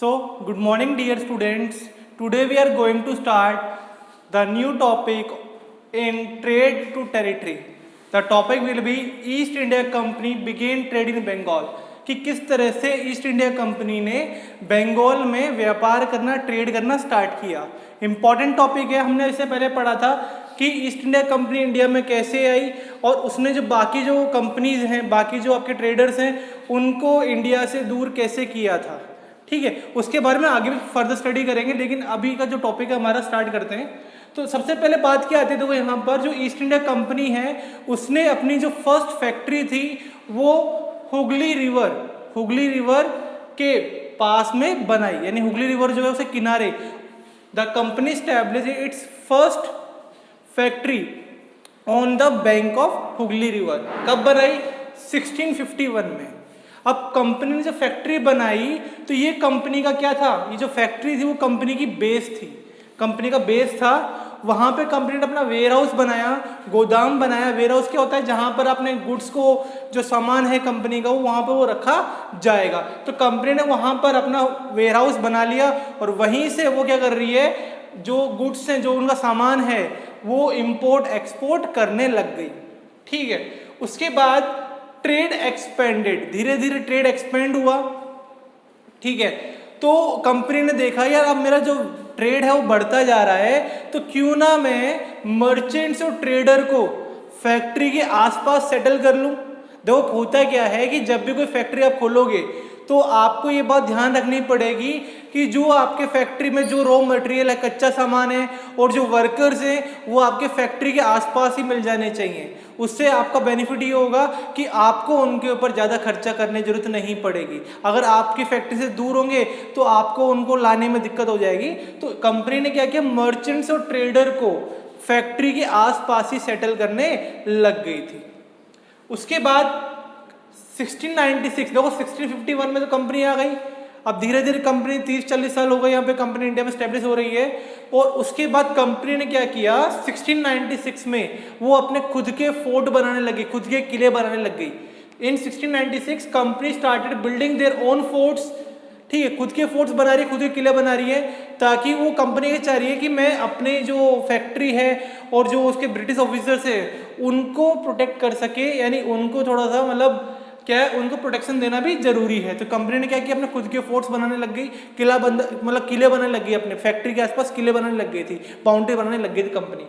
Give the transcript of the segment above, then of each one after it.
Good morning dear students. Today we are going to start the new topic in trade to territory. The topic will be East India Company began trade in Bengal. कि किस तरह से east India company ने बंगाल में व्यापार करना, trade करना start किया. इम्पॉर्टेंट टॉपिक है. हमने इससे पहले पढ़ा था कि ईस्ट इंडिया कंपनी इंडिया में कैसे आई और उसने जो बाकी जो कंपनीज हैं, बाकी जो आपके ट्रेडर्स हैं, उनको इंडिया से दूर कैसे किया था. ठीक है, उसके बारे में आगे भी फर्दर स्टडी करेंगे. लेकिन अभी का जो टॉपिक है हमारा स्टार्ट करते हैं. तो सबसे पहले बात क्या आती है, देखो यहाँ पर जो ईस्ट इंडिया कंपनी है उसने अपनी जो फर्स्ट फैक्ट्री थी वो हुगली रिवर के पास में बनाई, यानी हुगली रिवर जो है उसे किनारे. The company establish it's first factory on the bank of Hooghly river. कब बनाई? 1651 में. अब कंपनी ने जो फैक्ट्री बनाई तो ये कंपनी का क्या था, ये जो फैक्ट्री थी वो कंपनी की बेस थी, कंपनी का बेस था. वहाँ पे कंपनी ने अपना वेयर हाउस बनाया, गोदाम बनाया. वेयर हाउस क्या होता है, जहाँ पर अपने गुड्स को, जो सामान है कंपनी का, वो वहाँ पर वो रखा जाएगा. तो कंपनी ने वहाँ पर अपना वेयर हाउस बना लिया और वहीं से वो क्या कर रही है, जो गुड्स हैं, जो उनका सामान है, वो इम्पोर्ट एक्सपोर्ट करने लग गई. ठीक है, उसके बाद ट्रेड एक्सपेंडेड, धीरे धीरे ट्रेड एक्सपेंड हुआ. ठीक है, तो कंपनी ने देखा यार अब मेरा जो ट्रेड है वो बढ़ता जा रहा है, तो क्यों ना मैं मर्चेंट्स और ट्रेडर को फैक्ट्री के आसपास सेटल कर लूं. देखो होता क्या है कि जब भी कोई फैक्ट्री आप खोलोगे तो आपको ये बात ध्यान रखनी पड़ेगी कि जो आपके फैक्ट्री में जो रॉ मटेरियल है, कच्चा सामान है, और जो वर्कर्स हैं वो आपके फैक्ट्री के आसपास ही मिल जाने चाहिए. उससे आपका बेनिफिट ये होगा कि आपको उनके ऊपर ज़्यादा खर्चा करने की जरूरत नहीं पड़ेगी. अगर आपकी फैक्ट्री से दूर होंगे तो आपको उनको लाने में दिक्कत हो जाएगी. तो कंपनी ने क्या किया, मर्चेंट्स और ट्रेडर को फैक्ट्री के आसपास ही सेटल करने लग गई थी. उसके बाद 1696, देखो 1651 में तो कंपनी आ गई. अब धीरे धीरे कंपनी 30-40 साल हो गए यहाँ पे कंपनी इंडिया में स्टैब्लिश हो रही है. और उसके बाद कंपनी ने क्या किया, 1696 में वो अपने खुद के फोर्ट बनाने लगी, खुद के किले बनाने लग गई. इन 1696 company started building their own forts. ठीक है, खुद के फोर्ट्स बना रही है, खुद के किले बना रही है, ताकि वो कंपनी ये चाह रही है कि मैं अपने जो फैक्ट्री है और जो उसके ब्रिटिश ऑफिसर्स है उनको प्रोटेक्ट कर सके, यानी उनको थोड़ा सा मतलब क्या है, उनको प्रोटेक्शन देना भी जरूरी है. तो कंपनी ने क्या किया, अपने खुद के फोर्ट्स बनाने लग गई, किले बनाने लग गई, अपने फैक्ट्री के आसपास किले बनाने लग गई थी, बाउंड्री बनाने लग गई थी company.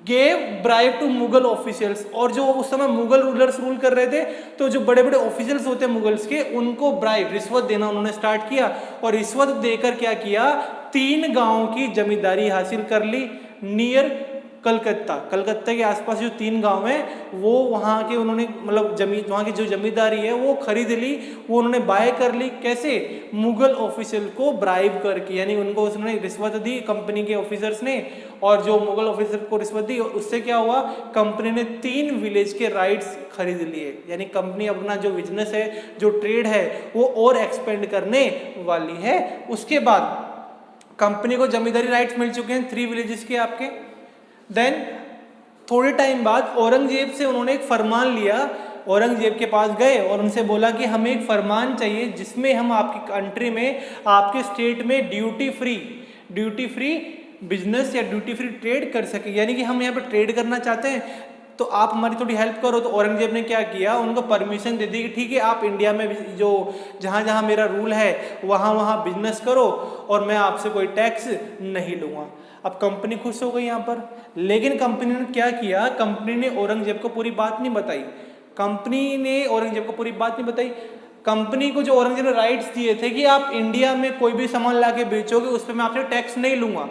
Gave bribe to Mughal officials, और जो उस समय मुगल रूलर्स रूल कर रहे थे तो जो बड़े बड़े ऑफिशियल्स होते हैं मुगल्स के, उनको ब्राइब, रिश्वत देना उन्होंने स्टार्ट किया. और रिश्वत देकर क्या किया, 3 गांवों की जमींदारी हासिल कर ली नियर कलकत्ता के आसपास जो 3 गांव हैं वो वहाँ के उन्होंने मतलब जमीन, वहाँ की जो जमींदारी है वो खरीद ली, वो उन्होंने बाय कर ली. कैसे? मुगल ऑफिसर को ब्राइब करके, यानी उनको उसने रिश्वत दी कंपनी के ऑफिसर्स ने, और जो मुगल ऑफिसर को रिश्वत दी, और उससे क्या हुआ, कंपनी ने 3 विलेज के राइट्स खरीद लिए. यानी कंपनी अपना जो बिजनेस है, जो ट्रेड है, वो और एक्सपेंड करने वाली है. उसके बाद कंपनी को जमींदारी राइट्स मिल चुके हैं 3 विलेजेस के आपके. देन थोड़े टाइम बाद औरंगजेब से उन्होंने एक फरमान लिया. औरंगजेब के पास गए और उनसे बोला कि हमें एक फरमान चाहिए जिसमें हम आपकी कंट्री में, आपके स्टेट में ड्यूटी फ्री बिजनेस या ड्यूटी फ्री ट्रेड कर सके, यानी कि हम यहाँ पे ट्रेड करना चाहते हैं, तो आप हमारी थोड़ी हेल्प करो. तो औरंगजेब ने क्या किया, उनको परमिशन दे दी कि ठीक है, आप इंडिया में जो जहाँ जहाँ मेरा रूल है वहाँ वहाँ बिजनेस करो और मैं आपसे कोई टैक्स नहीं लूँगा. अब कंपनी खुश हो गई यहाँ पर. लेकिन कंपनी ने क्या किया, कंपनी ने औरंगजेब को पूरी बात नहीं बताई. कंपनी को जो औरंगजेब ने राइट्स दिए थे कि आप इंडिया में कोई भी सामान ला के बेचोगे उस पर मैं आपसे टैक्स नहीं लूँगा,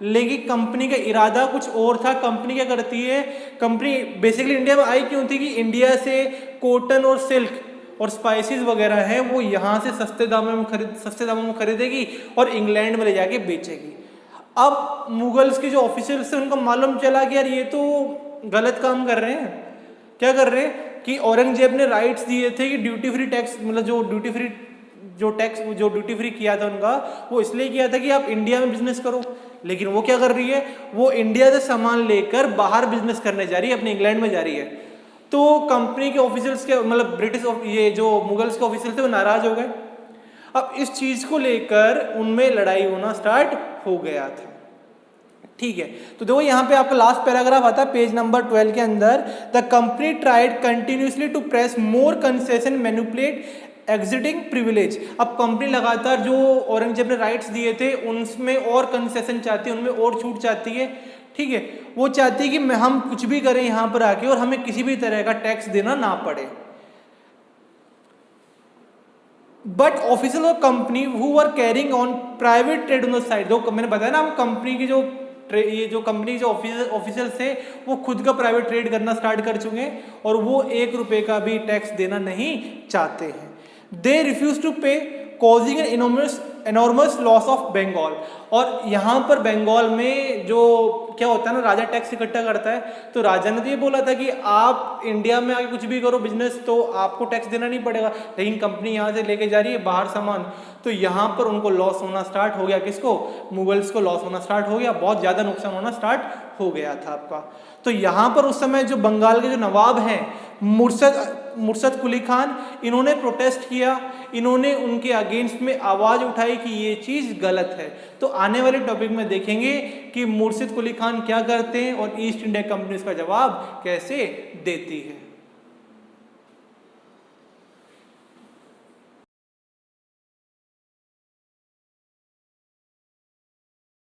लेकिन कंपनी का इरादा कुछ और था. कंपनी क्या करती है, कंपनी बेसिकली इंडिया में आई क्यों थी कि इंडिया से कॉटन और सिल्क और स्पाइसेस वगैरह हैं वो यहाँ से सस्ते दामों में खरीदेगी और इंग्लैंड में ले जाके बेचेगी. अब मुगल्स के जो ऑफिसर्स थे उनको मालूम चला कि यार ये तो गलत काम कर रहे हैं. क्या कर रहे हैं कि औरंगजेब ने राइट्स दिए थे कि ड्यूटी फ्री टैक्स, मतलब जो ड्यूटी फ्री किया था उनका, वो इसलिए किया था कि आप इंडिया में बिजनेस करो. लेकिन वो क्या कर रही है, वो इंडिया से सामान लेकर बाहर बिजनेस करने जा रही है, अपने इंग्लैंड में जा रही है. तो कंपनी के ऑफिसर्स के मतलब ये जो मुगल्स के ऑफिसर्स थे वो नाराज हो गए. अब इस चीज को लेकर उनमें लड़ाई होना स्टार्ट हो गया था। ठीक है, तो देखो यहाँ पे आपका लास्ट पैराग्राफ आता है पेज नंबर 12 के अंदर, the company tried continuously to press more concession manipulate existing privilege. अब कंपनी लगातार जो औरंगजेब ने राइट्स दिए थे उनमें और कंसेशन चाहती है, उनमें और छूट चाहती है। ठीक है, वो चाहती है कि हम कुछ भी करें यहाँ पर आके और हमें किसी भी तरह का टैक्स देना ना पड़े। But officer of company who are carrying on private trade on the side, जो मैंने बताया ना, हम कंपनी की ये जो कंपनी के जो ऑफिसर्स थे वो खुद का प्राइवेट ट्रेड करना स्टार्ट कर चुके हैं और वो 1 रुपए का भी टैक्स देना नहीं चाहते हैं। They refuse to pay causing an enormous loss of Bengal. और यहाँ पर बंगाल में जो क्या होता है ना, राजा टैक्स इकट्ठा करता है, तो राजा ने तो ये बोला था कि आप इंडिया में आके कुछ भी करो बिजनेस तो आपको टैक्स देना नहीं पड़ेगा, लेकिन कंपनी यहाँ से लेके जा रही है बाहर सामान, तो यहाँ पर उनको लॉस होना स्टार्ट हो गया। किसको? मुगल्स को लॉस होना स्टार्ट हो गया, बहुत ज्यादा नुकसान होना स्टार्ट हो गया था आपका। तो यहाँ पर उस समय जो बंगाल के जो नवाब हैं मुर्शद कुली खान, इन्होंने प्रोटेस्ट किया, इन्होंने उनके अगेंस्ट में आवाज उठाई कि ये चीज गलत है। तो आने वाले टॉपिक में देखेंगे कि मुर्शद कुली खान क्या करते हैं और ईस्ट इंडिया कंपनी इसका जवाब कैसे देती है।